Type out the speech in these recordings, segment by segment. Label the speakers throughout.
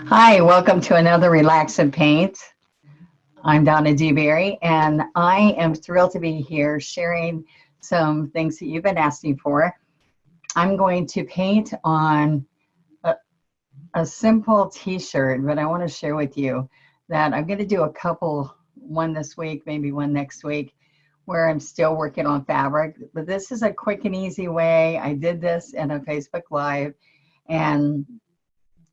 Speaker 1: Hi, welcome to another Relax and Paint. I'm Donna Dewberry, and I am thrilled to be here sharing some things that you've been asking for. I'm going to paint on a, a simple t-shirt, but I want to share with you that I'm going to do a couple, one this week, maybe one next week, where I'm still working on fabric. But this is a quick and easy way. I did this in a Facebook Live, and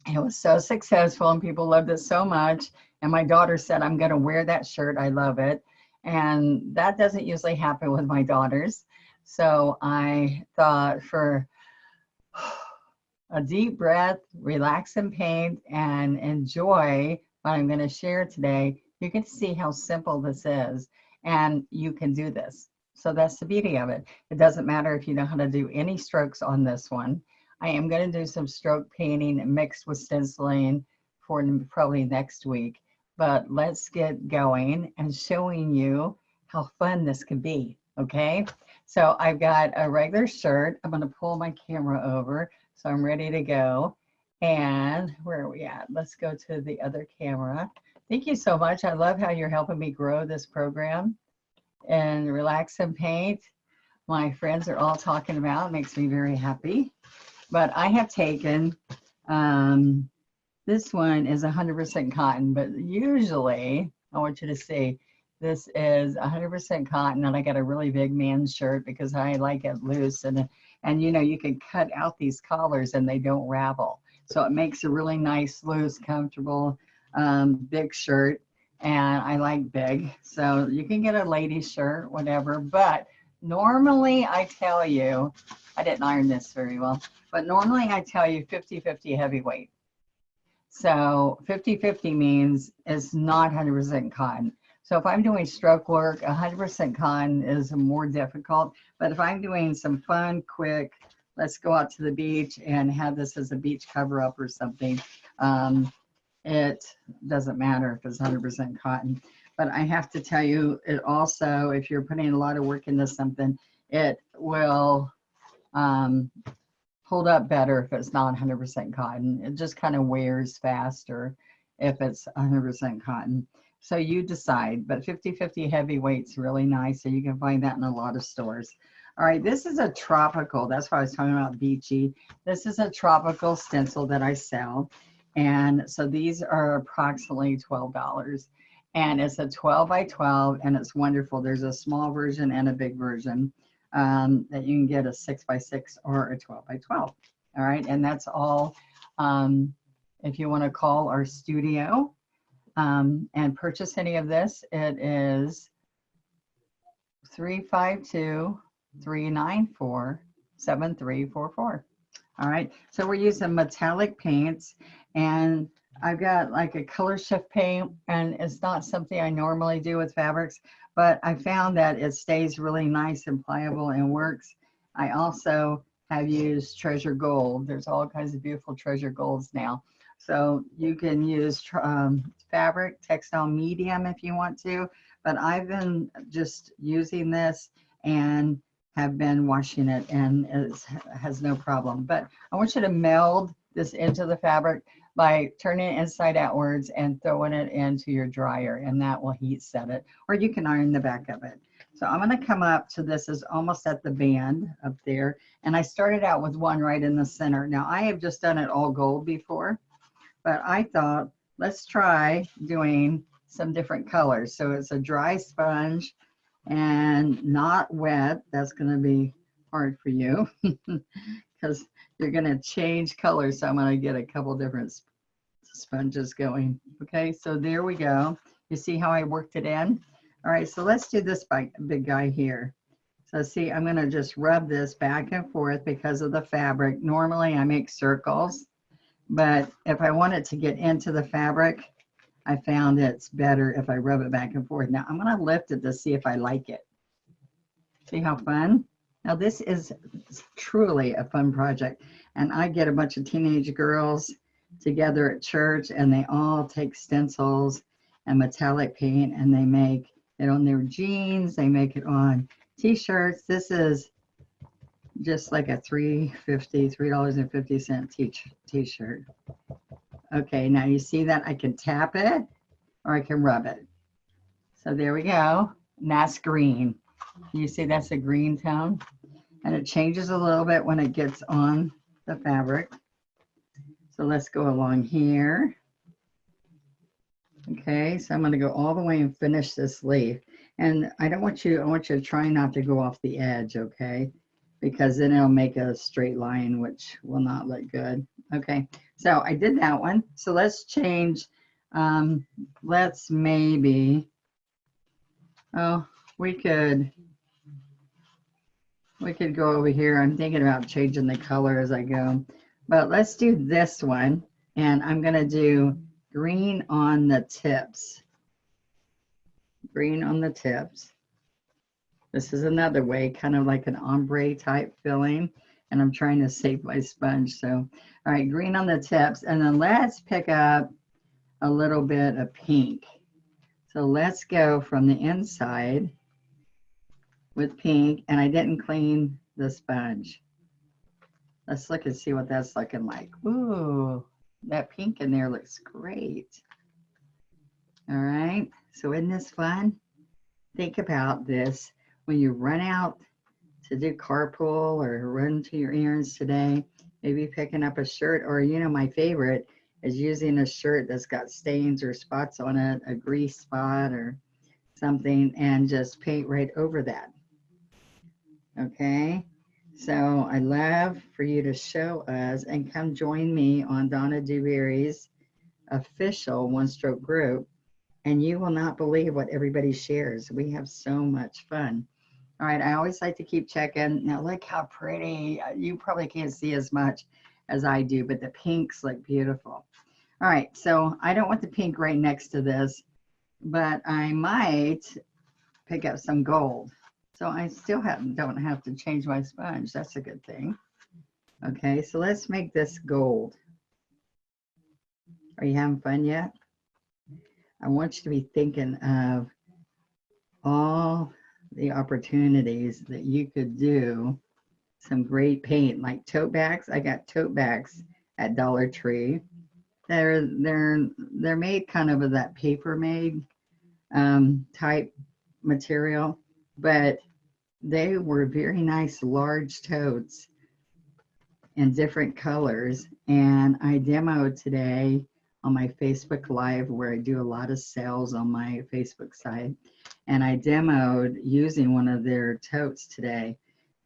Speaker 1: it was so successful and people loved it so much. And my daughter said, I'm going to wear that shirt. I love it. And that doesn't usually happen with my daughters. So I thought for a deep breath, relax and paint and enjoy what I'm going to share today. You can see how simple this is and you can do this. So that's the beauty of it. It doesn't matter if you know how to do any strokes on this one. I am going to do some stroke painting mixed with stenciling for probably next week. But let's get going and showing you how fun this can be, okay? So I've got a regular shirt. I'm going to pull my camera over so I'm ready to go. And where are we at? Let's go to the other camera. Thank you so much. I love how you're helping me grow this program and Relax and Paint. My friends are all talking about. It makes me very happy. But I have taken, this one is 100% cotton, but usually, I want you to see, this is 100% cotton, and I got a really big man's shirt because I like it loose, and you know, you can cut out these collars and they don't ravel. So it makes a really nice, loose, comfortable, big shirt, and I like big. So you can get a lady shirt, whatever, but normally I tell you, I didn't iron this very well, but normally I tell you 50-50 heavyweight. So 50-50 means it's not 100% cotton. So if I'm doing stroke work, 100% cotton is more difficult. But if I'm doing some fun, quick, let's go out to the beach and have this as a beach cover up or something, it doesn't matter if it's 100% cotton. But I have to tell you, it also, if you're putting a lot of work into something, it will hold up better if it's not 100% cotton. It just kind of wears faster if it's 100% cotton. So you decide, but 50-50 heavyweight's really nice. So you can find that in a lot of stores. All right, this is a tropical, that's why I was talking about beachy. This is a tropical stencil that I sell. And so these are approximately $12. And it's a 12 by 12 and it's wonderful. There's a small version and a big version. That you can get a 6 by 6 or a 12 by 12. All right, and that's all. If you want to call our studio and purchase any of this, it is 352-394-7344. All right, so we're using metallic paints, and I've got like a color shift paint, and it's not something I normally do with fabrics, but I found that it stays really nice and pliable and works. I also have used Treasure Gold. There's all kinds of beautiful Treasure Golds now. So you can use fabric, textile medium if you want to, but I've been just using this and have been washing it, and it has no problem. But I want you to meld this into the fabric by turning it inside outwards and throwing it into your dryer, and that will heat set it, or you can iron the back of it. So I'm going to come up to this is almost at the band up there, and I started out with one right in the center. Now I have just done it all gold before, but I thought let's try doing some different colors. So it's a dry sponge and not wet. That's going to be hard for you because you're going to change colors. So I'm going to get a couple different sponges going. Okay, so there we go. You see how I worked it in? All right, so let's do this big guy here. So see, I'm going to just rub this back and forth because of the fabric. Normally I make circles, but if I want it to get into the fabric, I found it's better if I rub it back and forth. Now I'm going to lift it to see if I like it. See how fun? Now this is truly a fun project, and I get a bunch of teenage girls together at church, and they all take stencils and metallic paint, and they make it on their jeans, they make it on t-shirts. This is just like a $3.50 t-shirt. Okay, now you see that I can tap it or I can rub it. So there we go. And that's green. You see that's a green tone, and it changes a little bit when it gets on the fabric. So let's go along here. Okay, so I'm going to go all the way and finish this leaf. And I want you to try not to go off the edge, okay? Because then it'll make a straight line, which will not look good. Okay, so I did that one. So let's change, let's maybe, oh, we could go over here. I'm thinking about changing the color as I go. But let's do this one. And I'm going to do green on the tips. Green on the tips. This is another way, kind of like an ombre type feeling. And I'm trying to save my sponge. So, all right, green on the tips. And then let's pick up a little bit of pink. So let's go from the inside with pink. And I didn't clean the sponge. Let's look and see what that's looking like. Ooh, that pink in there looks great. All right, so isn't this fun? Think about this when you run out to do carpool or run to your errands today, maybe picking up a shirt, or you know, my favorite is using a shirt that's got stains or spots on it, a grease spot or something, and just paint right over that. Okay, so I love for you to show us and come join me on Donna Dewberry's official one-stroke group, and you will not believe what everybody shares. We have so much fun. All right, I always like to keep checking. Now look how pretty. You probably can't see as much as I do, but the pinks look beautiful. All right, so I don't want the pink right next to this, but I might pick up some gold. So I still don't have to change my sponge. That's a good thing. Okay, so let's make this gold. Are you having fun yet? I want you to be thinking of all the opportunities that you could do some great paint, like tote bags. I got tote bags at Dollar Tree. They're made kind of that paper made type material, but they were very nice large totes in different colors. And I demoed today on my Facebook Live, where I do a lot of sales on my Facebook site. And I demoed using one of their totes today.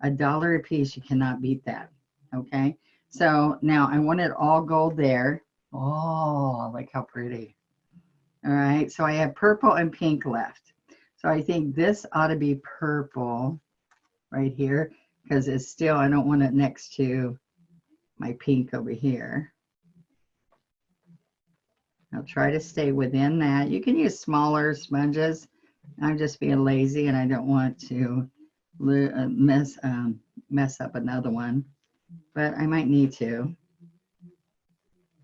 Speaker 1: $1 a piece, you cannot beat that. Okay, so now I want it all gold there. Oh, look how pretty. All right, so I have purple and pink left. So I think this ought to be purple right here, because it's still, I don't want it next to my pink over here. I'll try to stay within that. You can use smaller sponges. I'm just being lazy and I don't want to mess up another one, but I might need to,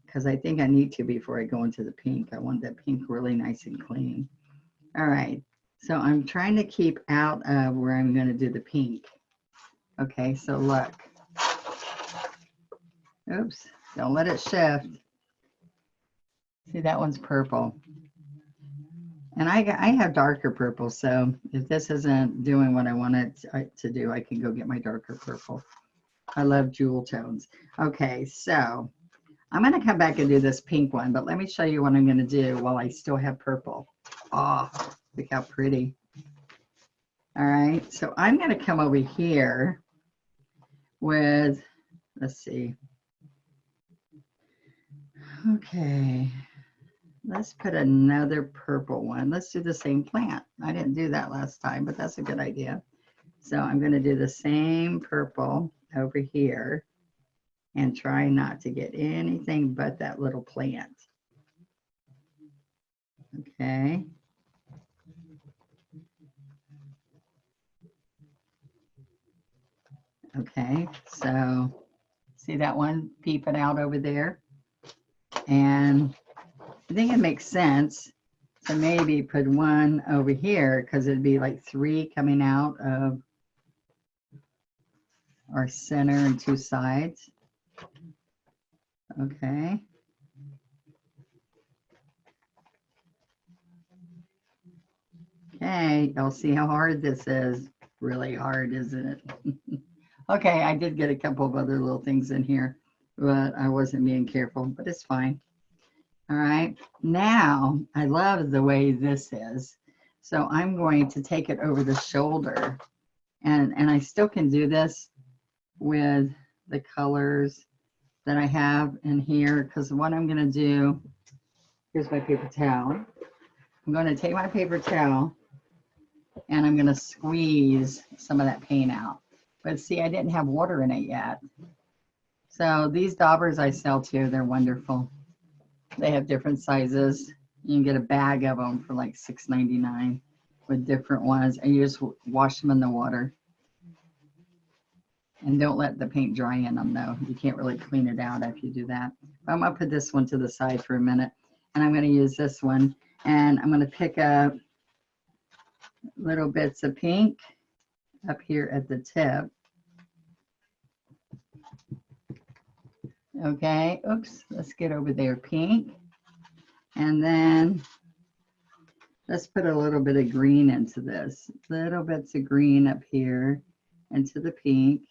Speaker 1: because I think I need to before I go into the pink. I want that pink really nice and clean. All right, so I'm trying to keep out of where I'm going to do the pink. Okay, so look. Oops, don't let it shift. See, that one's purple. And I have darker purple, so if this isn't doing what I want it to do, I can go get my darker purple. I love jewel tones. Okay, so I'm going to come back and do this pink one, but let me show you what I'm going to do while I still have purple. Oh, look how pretty. All right, so I'm going to come over here with, let's see. Okay, let's put another purple one. Let's do the same plant. I didn't do that last time, but that's a good idea. So I'm going to do the same purple over here and try not to get anything but that little plant. Okay. Okay, so see that one peeping out over there? And I think it makes sense to maybe put one over here, because it'd be like 3 coming out of our center and 2 sides. Okay. Okay, you'll see how hard this is. Really hard, isn't it? Okay, I did get a couple of other little things in here, but I wasn't being careful, but it's fine. All right, now I love the way this is. So I'm going to take it over the shoulder, and I still can do this with the colors that I have in here, because what I'm going to do, here's my paper towel. I'm going to take my paper towel and I'm going to squeeze some of that paint out. But see, I didn't have water in it yet. So these daubers I sell too, they're wonderful. They have different sizes. You can get a bag of them for like $6.99 with different ones, and you just wash them in the water. And don't let the paint dry in them though. You can't really clean it out if you do that. But I'm gonna put this one to the side for a minute, and I'm gonna use this one, and I'm gonna pick up little bits of pink up here at the tip. Okay, oops, let's get over there, pink. And then let's put a little bit of green into this. Little bits of green up here into the pink.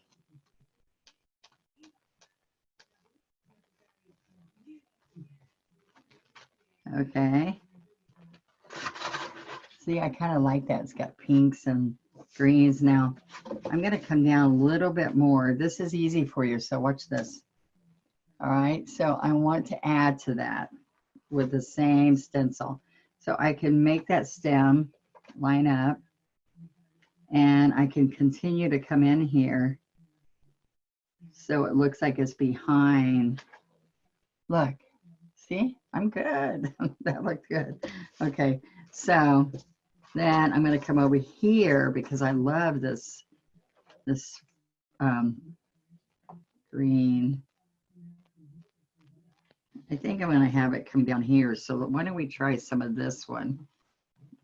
Speaker 1: Okay. See, I kind of like that. It's got pinks and greens. Now, I'm going to come down a little bit more. This is easy for you, so watch this. All right, so I want to add to that with the same stencil. So I can make that stem line up, and I can continue to come in here so it looks like it's behind. Look, see, I'm good. That looked good. Okay, so then I'm going to come over here because I love this green. I think I'm going to have it come down here. So why don't we try some of this one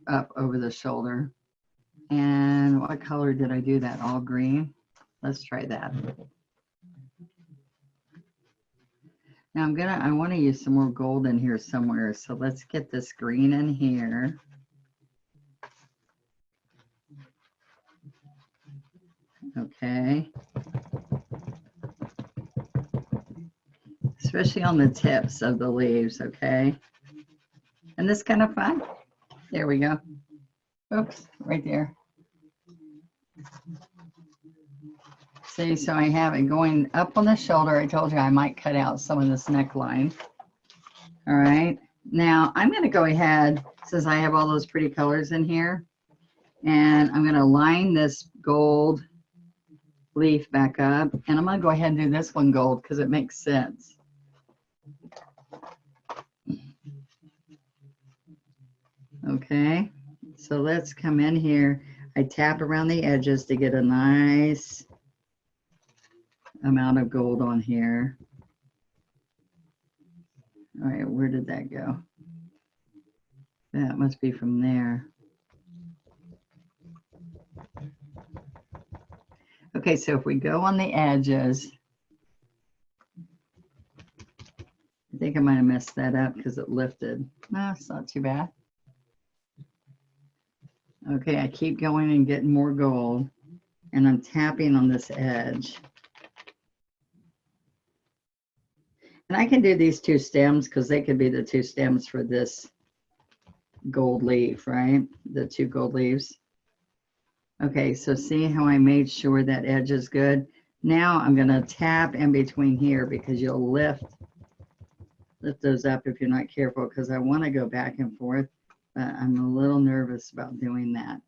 Speaker 1: up over the shoulder? And what color did I do that? All green? Let's try that. Now I want to use some more gold in here somewhere. So let's get this green in here. Okay. Especially on the tips of the leaves, okay? And this kind of fun? There we go. Oops, right there. See, so I have it going up on the shoulder. I told you I might cut out some of this neckline. All right. Now I'm going to go ahead, since I have all those pretty colors in here, and I'm going to line this gold leaf back up. And I'm going to go ahead and do this one gold because it makes sense. Okay, so let's come in here. I tap around the edges to get a nice amount of gold on here. All right, where did that go? That must be from there. Okay, so if we go on the edges, I think I might have messed that up because it lifted. No, it's not too bad. Okay, I keep going and getting more gold, and I'm tapping on this edge. And I can do these two stems because they could be the two stems for this gold leaf, right? The two gold leaves. Okay, so see how I made sure that edge is good? Now I'm going to tap in between here because you'll lift those up if you're not careful, because I want to go back and forth, but I'm a little nervous about doing that.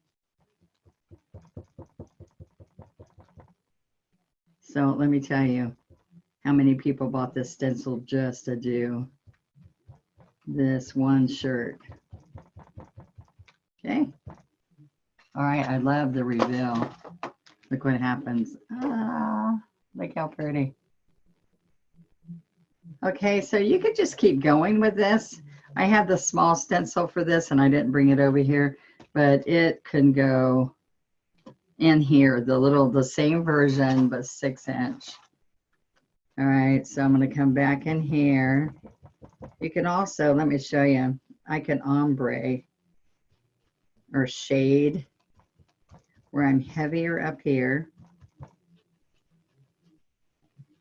Speaker 1: So let me tell you how many people bought this stencil just to do this one shirt. Okay. All right, I love the reveal. Look what happens. Ah, look how pretty. Okay, so you could just keep going with this. I have the small stencil for this, and I didn't bring it over here, but it can go in here, the same version, but 6-inch. All right, so I'm going to come back in here. You can also, let me show you, I can ombre or shade where I'm heavier up here.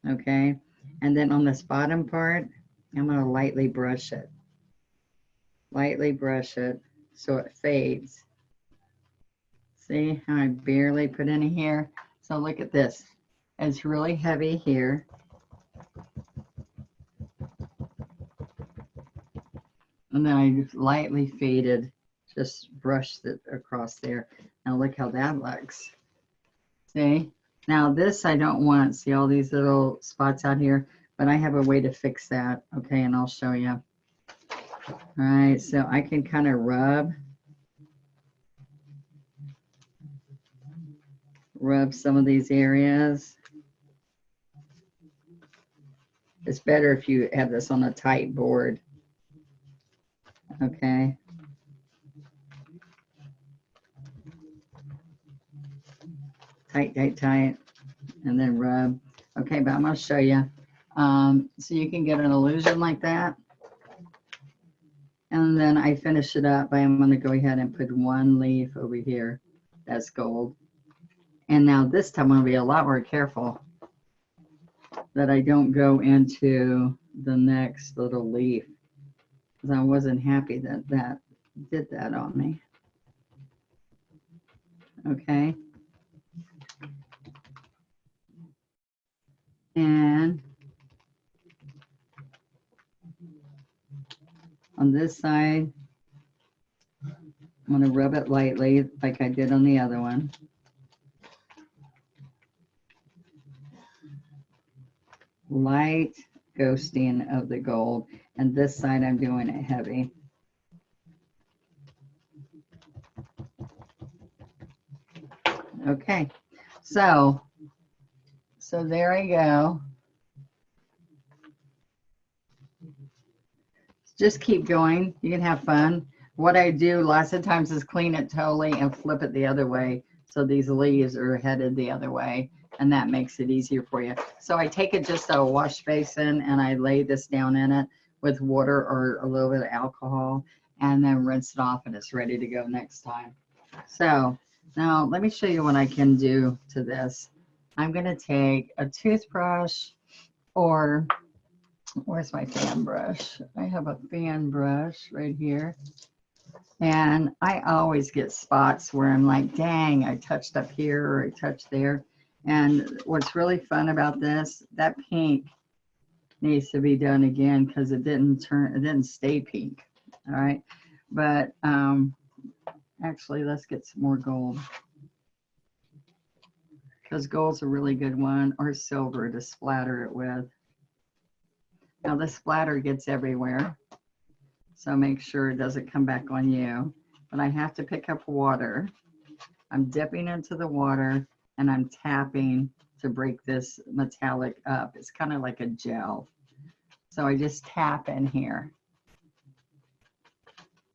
Speaker 1: Okay, and then on this bottom part, I'm going to lightly brush it. Lightly brush it so it fades. See how I barely put any here? So look at this. It's really heavy here. And then I just lightly faded, just brushed it across there. Now look how that looks. See? Now this I don't want. See all these little spots out here? But I have a way to fix that. Okay, and I'll show you. All right, so I can kind of rub some of these areas. It's better if you have this on a tight board. Okay. Tight, tight, tight, and then rub. Okay, but I'm going to show you. So you can get an illusion like that. And then I finish it up by I'm going to go ahead and put one leaf over here. That's gold. And now this time I'm going to be a lot more careful that I don't go into the next little leaf, because I wasn't happy that that did that on me. Okay. And on this side, I'm going to rub it lightly like I did on the other one. Light ghosting of the gold, and this side I'm doing it heavy. Okay, so there I go. Just keep going. You can have fun. What I do lots of times is clean it totally and flip it the other way, so these leaves are headed the other way, and that makes it easier for you. So I take it just a wash basin and I lay this down in it with water or a little bit of alcohol, and then rinse it off, and it's ready to go next time. So now let me show you what I can do to this. I'm going to take a toothbrush, or where's my fan brush? I have a fan brush right here. And I always get spots where I'm like, dang, I touched up here or I touched there. And what's really fun about this, that pink needs to be done again because it didn't stay pink. All right. But actually, let's get some more gold, because gold's a really good one, or silver to splatter it with. Now the splatter gets everywhere, so make sure it doesn't come back on you. But I have to pick up water. I'm dipping into the water and I'm tapping to break this metallic up. It's kind of like a gel. So I just tap in here.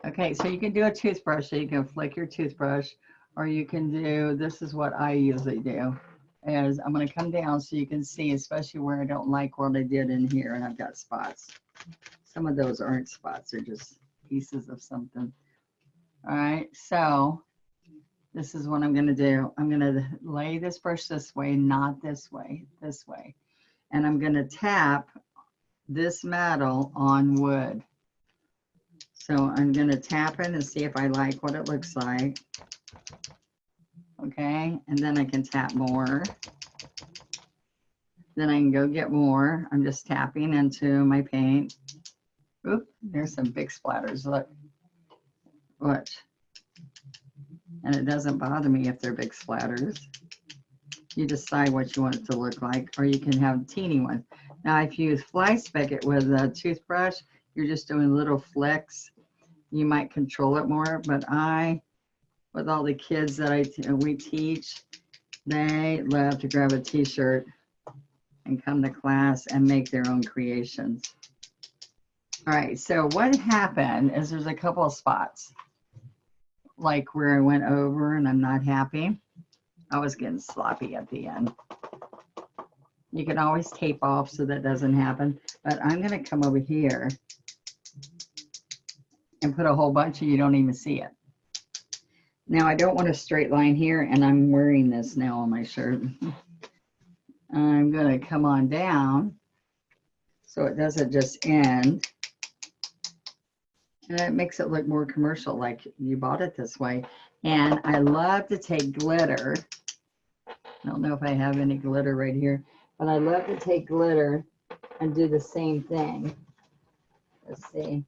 Speaker 1: Okay, so you can do a toothbrush, so you can flick your toothbrush, or you can do, this is what I usually do, is I'm going to come down so you can see, especially where I don't like what I did in here and I've got spots. Some of those aren't spots, they're just pieces of something. All right, so this is what I'm going to do. I'm going to lay this brush this way, not this way, this way. And I'm going to tap this metal on wood. So I'm going to tap it and see if I like what it looks like. Okay, and then I can tap more. Then I can go get more. I'm just tapping into my paint. Oop, there's some big splatters, look. Watch. And it doesn't bother me if they're big splatters. You decide what you want it to look like, or you can have teeny ones. Now, if you fly speck it with a toothbrush, you're just doing little flicks. You might control it more, but with all the kids that we teach, they love to grab a t-shirt and come to class and make their own creations. All right, so what happened is there's a couple of spots, like where I went over and I'm not happy. I was getting sloppy at the end. You can always tape off so that doesn't happen, but I'm gonna come over here and put a whole bunch of, you don't even see it. Now I don't want a straight line here, and I'm wearing this now on my shirt. I'm going to come on down so it doesn't just end. And it makes it look more commercial, like you bought it this way. And I love to take glitter. I don't know if I have any glitter right here, but I love to take glitter and do the same thing. Let's see.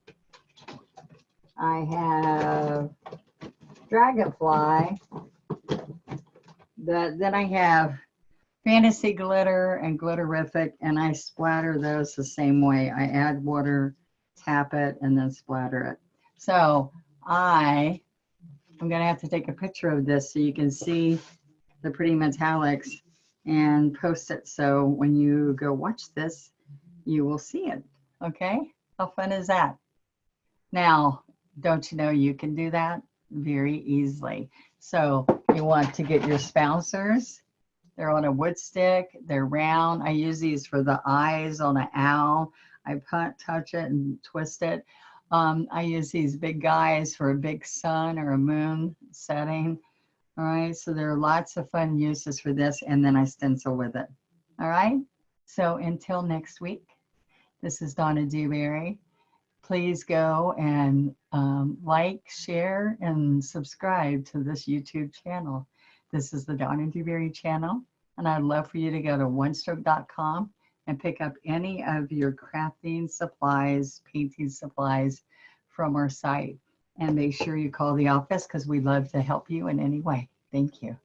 Speaker 1: I have Dragonfly. Then I have Fantasy Glitter and Glitterific, and I splatter those the same way. I add water, tap it, and then splatter it. So I'm going to have to take a picture of this so you can see the pretty metallics and post it. So when you go watch this, you will see it. Okay? How fun is that? Now, don't you know you can do that very easily? So you want to get your spouncers. They're on a wood stick. They're round. I use these for the eyes on an owl. I touch it and twist it. I use these big guys for a big sun or a moon setting. All right, so there are lots of fun uses for this, and then I stencil with it. All right, so until next week, this is Donna Dewberry. Please go and like, share, and subscribe to this YouTube channel. This is the Donna Dewberry channel, and I'd love for you to go to onestroke.com and pick up any of your crafting supplies, painting supplies from our site. And make sure you call the office because we'd love to help you in any way. Thank you.